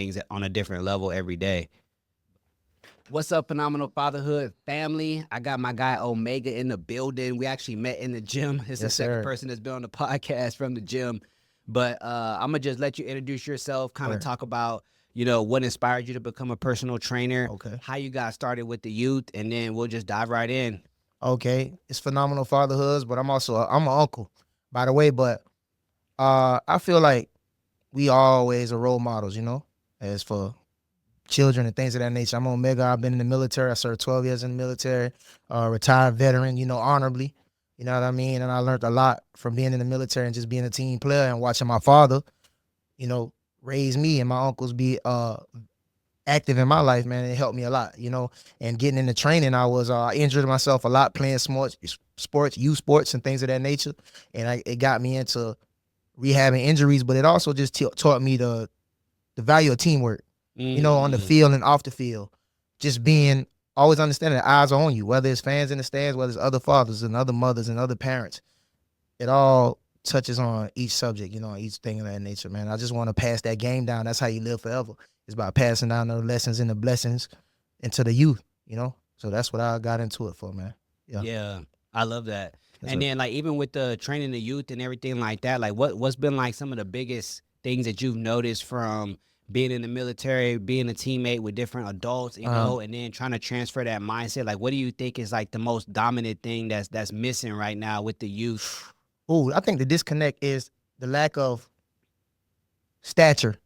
things on a different level every day. What's up, Phenomenal Fatherhood family? I got my guy Omega in the building. We actually met in the gym. It's the Yes, second sir. person that's been on the podcast from the gym. But I'm gonna just let you introduce yourself, kind of Word. talk about, what inspired you to become a personal trainer, Okay. how you got started with the youth, and then we'll just dive right in. Okay. It's phenomenal fatherhoods, but I'm an uncle, by the way. But I feel like we always are role models, as for children and things of that nature. I'm Omega. I've been in the military. I served 12 years in the military. Retired veteran, honorably. You know what I mean? And I learned a lot from being in the military and just being a team player and watching my father, you know, raise me and my uncles be active in my life, man. It helped me a lot, and getting into training, I was injured myself a lot playing sports, youth sports and things of that nature. And it got me into rehabbing injuries, but it also just taught me the value of teamwork, on the Mm, field and off the field. Just being always understanding the eyes are on you, whether it's fans in the stands, whether it's other fathers and other mothers and other parents. It all touches on each subject, each thing of that nature, man. I just want to pass that game down. That's how you live forever. It's about passing down the lessons and the blessings into the youth. So that's what I got into it for, man. Yeah. yeah, I love that. That's And it. then, like, even with the training the youth and everything like that, like, what's been like some of the biggest things that you've noticed from being in the military, being a teammate with different adults, Uh, and then trying to transfer that mindset? Like, what do you think is like the most dominant thing that's missing right now with the youth? I think the disconnect is the lack of stature.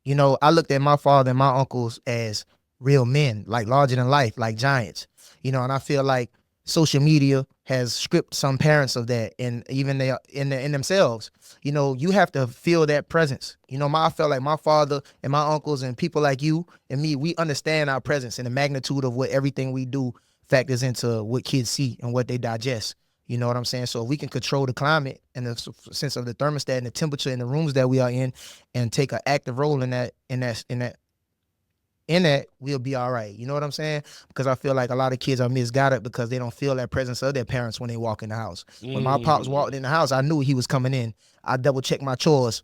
I looked at my father and my uncles as real men, like larger than life, like giants. And I feel like social media has stripped some parents of that, and even they in themselves. You have to feel that presence. I felt like my father and my uncles and people like you and me, we understand our presence and the magnitude of what everything we do factors into what kids see and what they digest. You know what I'm saying? So if we can control the climate and the sense of the thermostat and the temperature in the rooms that we are in, and take an active role in that, we'll be all right. You know what I'm saying? Because I feel like a lot of kids are misguided because they don't feel that presence of their parents when they walk in the house. When my pops walked Mm, in the house, I knew he was coming in. I double checked my chores.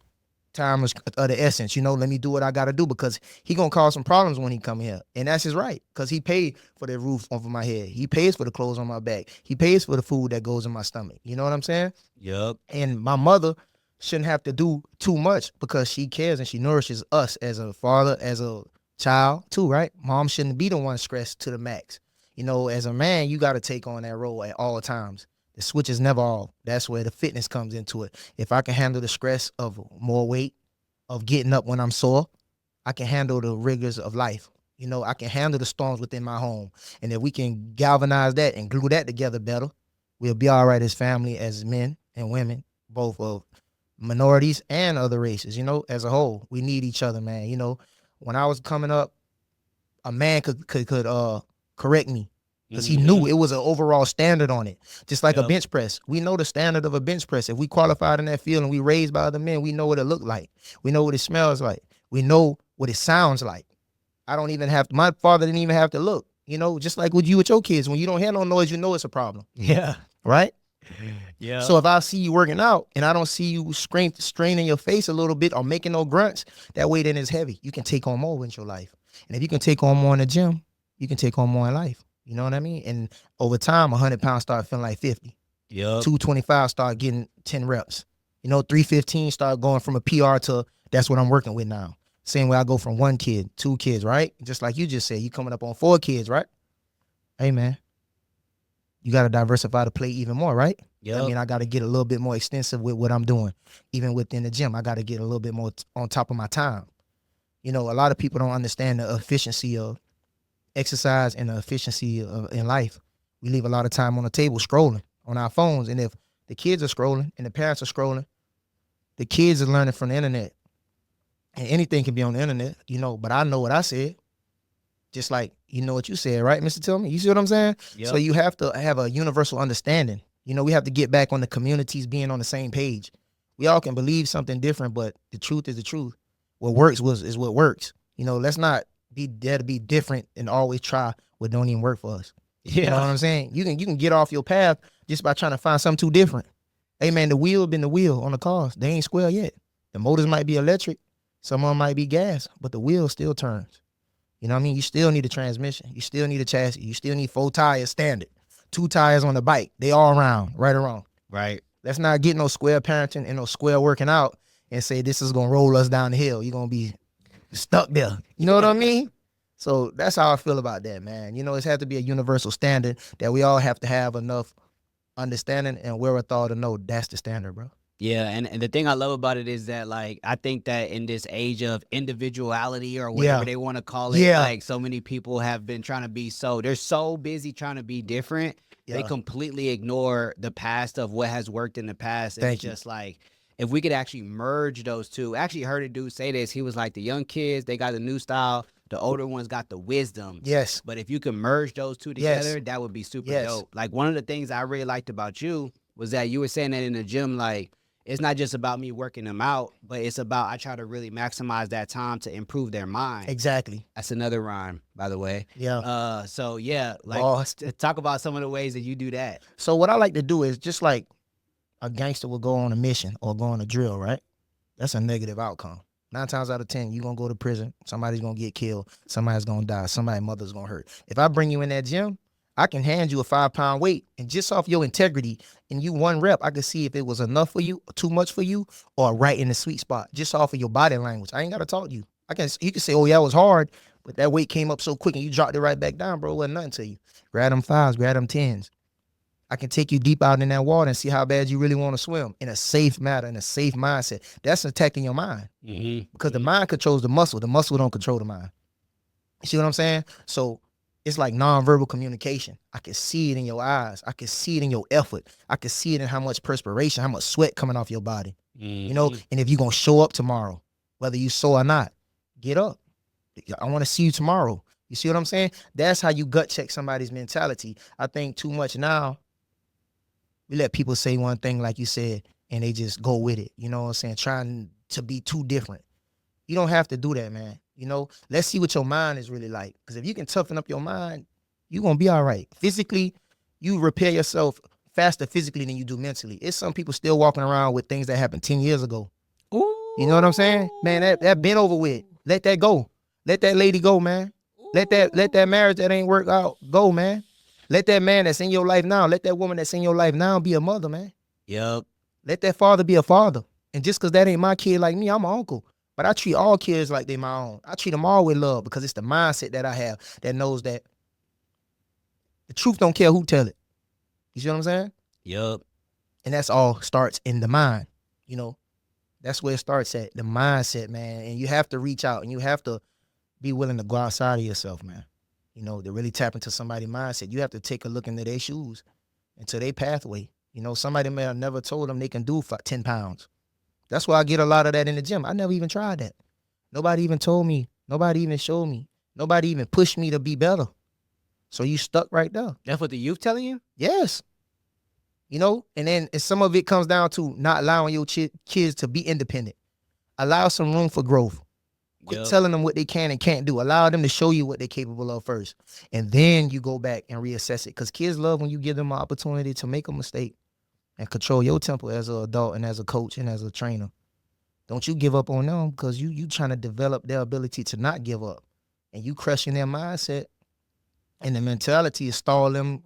Time is of the essence. Let me do what I got to do because he gonna cause some problems when he come here, and that's his right. Because he paid for the roof over my head. He pays for the clothes on my back. He pays for the food that goes in my stomach. You know what I'm saying? yup. And my mother shouldn't have to do too much because she cares and she nourishes us as a father, as a child too, right? Mom shouldn't be the one stressed to the max. As a man, you got to take on that role at all times. The switch is never off. That's where the fitness comes into it. If I can handle the stress of more weight, of getting up when I'm sore, I can handle the rigors of life. I can handle the storms within my home. And if we can galvanize that and glue that together better, we'll be all right as family, as men and women, both of minorities and other races, as a whole. We need each other, man. When I was coming up, a man could correct me because he knew Mm-hmm. it was an overall standard on it. Just like a Yep. bench press. We know the standard of a bench press. If we qualified in that field and we raised by other men, we know what it looked like. We know what it smells like. We know what it sounds like. I don't even have my father didn't even have to look. Just like with you with your kids, when you don't hear no noise, you know it's a problem, Yeah. right? Yep. So if I see you working out and I don't see you straining your face a little bit or making no grunts, that weight then is heavy. You can take on more in your life. And if you can take on more in the gym, you can take on more in life. You know what I mean? And over time, 100 pounds start feeling like 50. Yep. 225 start getting 10 reps. 315 start going from a PR to that's what I'm working with now. Same way I go from one kid, two kids, right? Just like you just said, you coming up on 4 kids, right? Hey man, you got to diversify the plate even more, right? That Yep. means I got to get a little bit more extensive with what I'm doing. Even within the gym, I got to get a little bit more on top of my time. A lot of people don't understand the efficiency of exercise and the efficiency of in life. We leave a lot of time on the table scrolling on our phones. And if the kids are scrolling and the parents are scrolling, the kids are learning from the internet. And anything can be on the internet, but I know what I said. Just like you know what you said, right, Mr. Tillman? You see what I'm saying? So Yep. you have to have a universal understanding. We have to get back on the communities being on the same page. We all can believe something different, but the truth is the truth. What works is what works. Let's not be there to be different and always try what don't even work for us. You know Yeah. what I'm saying? You can get off your path just by trying to find something too different. Hey man, the wheel been the wheel on the cars. They ain't square yet. The motors might be electric. Some of them might be gas, but the wheel still turns. You know what I mean? You still need a transmission. You still need a chassis. You still need 4 tires standard. 2 tires on the bike. They all round, right or wrong. Right. Let's not get no square parenting and no square working out and say this is gonna roll us down the hill. You're gonna be stuck there. You know what I mean? So that's how I feel about that, man. You know, it's had to be a universal standard that we all have to have enough understanding and wherewithal to know that's the standard, bro. Yeah, and the thing I love about it is that, like, I think that in this age of individuality or whatever Yeah. they want to call it, Yeah. like, so many people have been trying to be they're so busy trying to be different, they Yeah. completely ignore the past of what has worked in the past. And it's Thank you. just like, if we could actually merge those two. I actually heard a dude say this. He was like, the young kids, they got the new style, the older ones got the wisdom. Yes. But if you can merge those two Yes. together, that would be super Yes. dope. Like, one of the things I really liked about you was that you were saying that in the gym, like, it's not just about me working them out, but it's about I try to really maximize that time to improve their mind. Exactly. That's another rhyme, by the way. Yeah. So yeah, like Boss. talk about some of the ways that you do that. So what I like to do is just like a gangster will go on a mission or go on a drill, right? That's a negative outcome. 9 times out of 10, you're going to go to prison. Somebody's going to get killed. Somebody's going to die. Somebody's mother's going to hurt. If I bring you in that gym, I can hand you a 5-pound weight, and just off your integrity and you 1 rep, I can see if it was enough for you, or too much for you, or right in the sweet spot, just off of your body language. I ain't got to talk to you. You can say, oh, yeah, it was hard, but that weight came up so quick and you dropped it right back down, bro. It wasn't nothing to you. Grab them 5s, grab them 10s. I can take you deep out in that water and see how bad you really want to swim in a safe manner, in a safe mindset. That's attacking your mind, because the mind controls the muscle. The muscle don't control the mind. You see what I'm saying? So it's like nonverbal communication. I can see it in your eyes. I can see it in your effort. I can see it in how much perspiration, how much sweat coming off your body. You know, and if you're going to show up tomorrow, whether you sore or not, get up. I want to see you tomorrow. You see what I'm saying? That's how you gut check somebody's mentality. I think too much now, we let people say one thing, like you said, and they just go with it. You know what I'm saying? Trying to be too different. You don't have to do that, man. You know, let's see what your mind is really like. Because if you can toughen up your mind, you're going to be all right. Physically, you repair yourself faster physically than you do mentally. It's some people still walking around with things that happened 10 years ago. Ooh. You know what I'm saying? Man, that been over with. Let that go. Let that lady go, man. Let that marriage that ain't work out go, man. Let that man that's in your life now, let that woman that's in your life now be a mother, man. Yep. Let that father be a father. And just because that ain't my kid like me, I'm an uncle. But I treat all kids like they my own. I treat them all with love, because it's the mindset that I have that knows that the truth don't care who tell it. You see what I'm saying? Yep. And that's all starts in the mind. You know, that's where it starts at, the mindset, man. And you have to reach out, and you have to be willing to go outside of yourself, man. You know, to really tap into somebody's mindset. You have to take a look into their shoes, into their pathway. You know, somebody may have never told them they can do 10 pounds. That's why I get a lot of that in the gym. I never even tried that. Nobody even told me. Nobody even showed me. Nobody even pushed me to be better. So you stuck right there. That's what the youth telling you? Yes. You know, and some of it comes down to not allowing your kids to be independent. Allow some room for growth. Quit telling them what they can and can't do. Allow them to show you what they're capable of first. And then you go back and reassess it. Because kids love when you give them an opportunity to make a mistake and control your temper as an adult and as a coach and as a trainer. Don't you give up on them, because you trying to develop their ability to not give up. And you crushing their mindset, and the mentality is stall them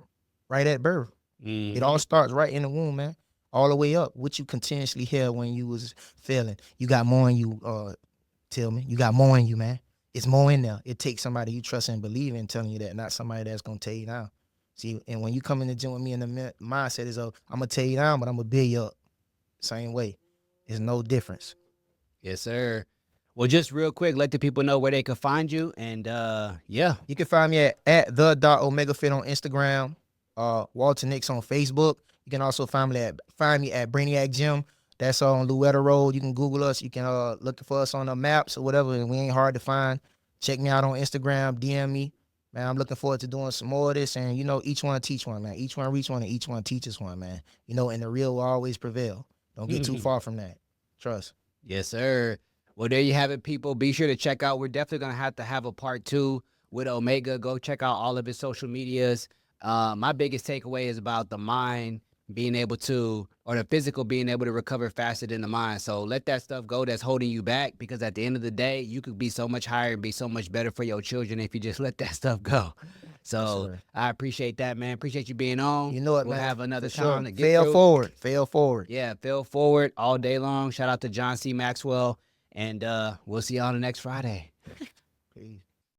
right at birth. It all starts right in the womb, man. All the way up. What you continuously hear when you was failing. You got more in you, tell me. You got more in you, man. It's more in there. It takes somebody you trust and believe in telling you that, not somebody that's going to tell you now. See, and when you come in the gym with me, in the mindset is, I'm going to tell you down, but I'm going to build you up. Same way. There's no difference. Yes, sir. Well, just real quick, let the people know where they can find you. And yeah. You can find me at the.omegafit on Instagram, Walter Nix on Facebook. You can also find me at Brainiac Gym. That's on Louetta Road. You can Google us. You can look for us on the maps or whatever, and we ain't hard to find. Check me out on Instagram. DM me. Man, I'm looking forward to doing some more of this. And, you know, each one teach one, man. Each one reach one, and each one teaches one, man. You know, and the real will always prevail. Don't get too far from that. Trust. Yes, sir. Well, there you have it, people. Be sure to check out. We're definitely going to have a part 2 with Omega. Go check out all of his social medias. My biggest takeaway is about the mind being able to, or the physical being able to recover faster than the mind. So let that stuff go that's holding you back, because at the end of the day, you could be so much higher and be so much better for your children if you just let that stuff go. Yes, So sir. I appreciate that, man. Appreciate you being on. You know it, We'll man. have another For sure. time to get Fail through. forward. Fail forward. Yeah, fail forward all day long. Shout out to John C. Maxwell. And we'll see y'all on the next Friday. Peace.